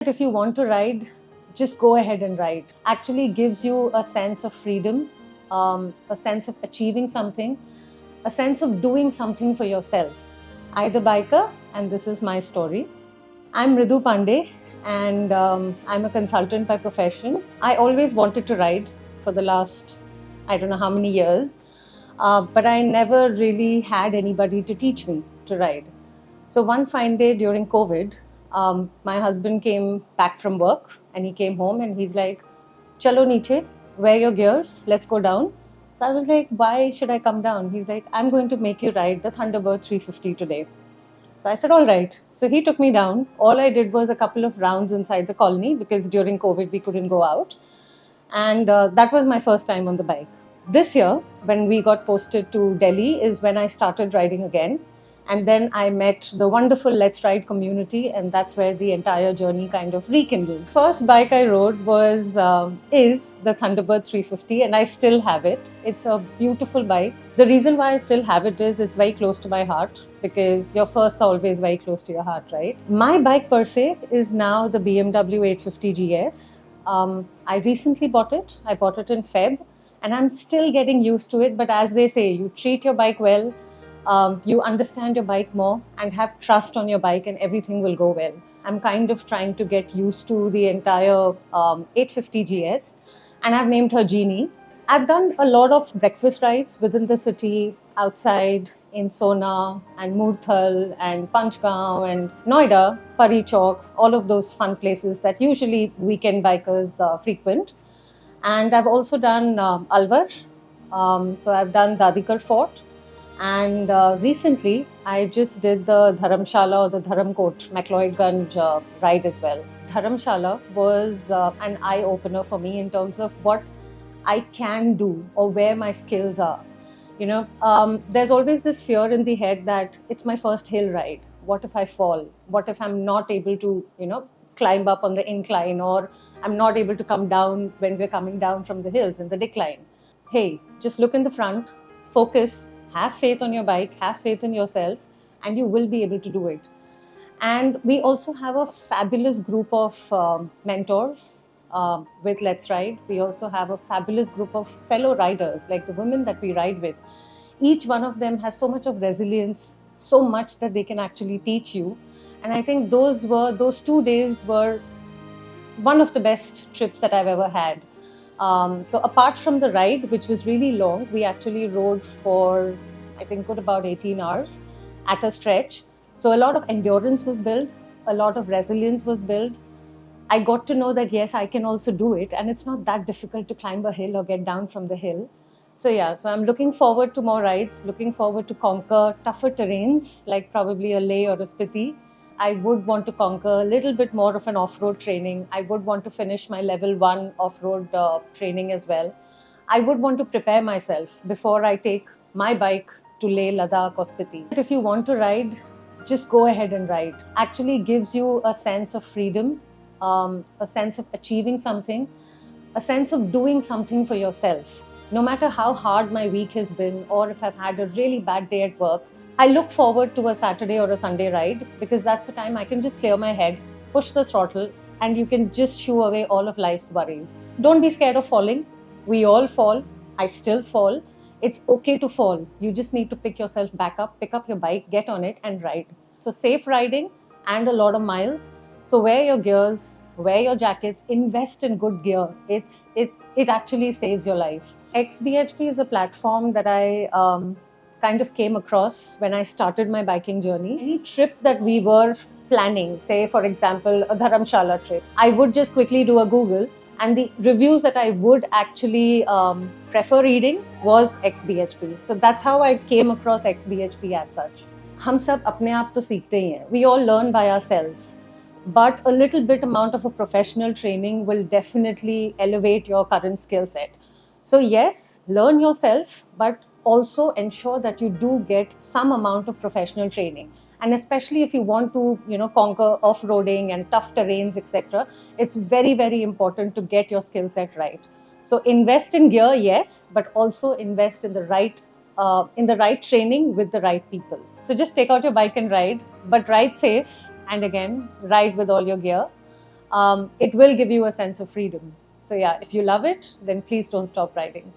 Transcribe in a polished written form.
If you want to ride, just go ahead and ride. Actually gives you a sense of freedom, a sense of achieving something, a sense of doing something for yourself. I'm the biker, and this is my story. I'm Ridu Pandey, and I'm a consultant by profession. I always wanted to ride for the last, I don't know how many years, but I never really had anybody to teach me to ride. So one fine day during COVID, my husband came back from work and he came home and he's like, "Chalo niche, wear your gears, let's go down." So I was like, "Why should I come down?" He's like, "I'm going to make you ride the Thunderbird 350 today." So I said, "All right." So he took me down. All I did was a couple of rounds inside the colony because during COVID we couldn't go out. And that was my first time on the bike. This year, when we got posted to Delhi, is when I started riding again. And then I met the wonderful Let's Ride community, and that's where the entire journey kind of rekindled. First bike I rode is the Thunderbird 350, and I still have it. It's a beautiful bike. The reason why I still have it is it's very close to my heart, because your firsts are always very close to your heart, right? My bike per se is now the BMW 850 GS. I recently bought it. I bought it in Feb, and I'm still getting used to it. But as they say, you treat your bike well, you understand your bike more and have trust on your bike, and everything will go well. I'm kind of trying to get used to the entire 850 GS, and I've named her Jeannie. I've done a lot of breakfast rides within the city, outside in Sona and Murthal and Panchgaon and Noida, Pari Chowk, all of those fun places that usually weekend bikers frequent. And I've also done Alwar. So I've done Dadikar Fort. And recently, I just did the Dharamshala or the Dharamkot, McLeodganj ride as well. Dharamshala was an eye-opener for me in terms of what I can do or where my skills are. There's always this fear in the head that it's my first hill ride. What if I fall? What if I'm not able to, climb up on the incline, or I'm not able to come down when we're coming down from the hills in the decline? Hey, just look in the front, focus, have faith on your bike, have faith in yourself, and you will be able to do it. And we also have a fabulous group of mentors with Let's Ride. We also have a fabulous group of fellow riders, like the women that we ride with. Each one of them has so much of resilience, so much that they can actually teach you. And I think those 2 days were one of the best trips that I've ever had. So apart from the ride, which was really long, we actually rode for, I think, good about 18 hours at a stretch. So a lot of endurance was built, a lot of resilience was built. I got to know that, yes, I can also do it. And it's not that difficult to climb a hill or get down from the hill. So I'm looking forward to more rides, looking forward to conquer tougher terrains, like probably a Leh or a Spiti. I would want to conquer a little bit more of an off-road training. I would want to finish my level 1 off-road training as well. I would want to prepare myself before I take my bike to Leh, Ladakh or Spiti. If you want to ride, just go ahead and ride. Actually gives you a sense of freedom, a sense of achieving something, a sense of doing something for yourself. No matter how hard my week has been, or if I've had a really bad day at work, I look forward to a Saturday or a Sunday ride, because that's the time I can just clear my head, push the throttle, and you can just shoo away all of life's worries. Don't be scared of falling. We all fall. I still fall. It's okay to fall. You just need to pick yourself back up, pick up your bike, get on it and ride. So safe riding and a lot of miles. So wear your gears, wear your jackets, invest in good gear. It actually saves your life. XBHP is a platform that I kind of came across when I started my biking journey. Any trip that we were planning, say for example a Dharamshala trip, I would just quickly do a Google, and the reviews that I would actually prefer reading was XBHP. So that's how I came across XBHP as such. हम सब अपने आप तो सीखते ही हैं. We all learn by ourselves. But a little bit amount of a professional training will definitely elevate your current skill set. So yes, learn yourself, but also ensure that you do get some amount of professional training. And especially if you want to, conquer off-roading and tough terrains, etc., it's very, very important to get your skill set right. So invest in gear, yes, but also invest in the right training with the right people. So just take out your bike and ride, but ride safe, and again, ride with all your gear. it will give you a sense of freedom. So yeah, if you love it, then please don't stop writing.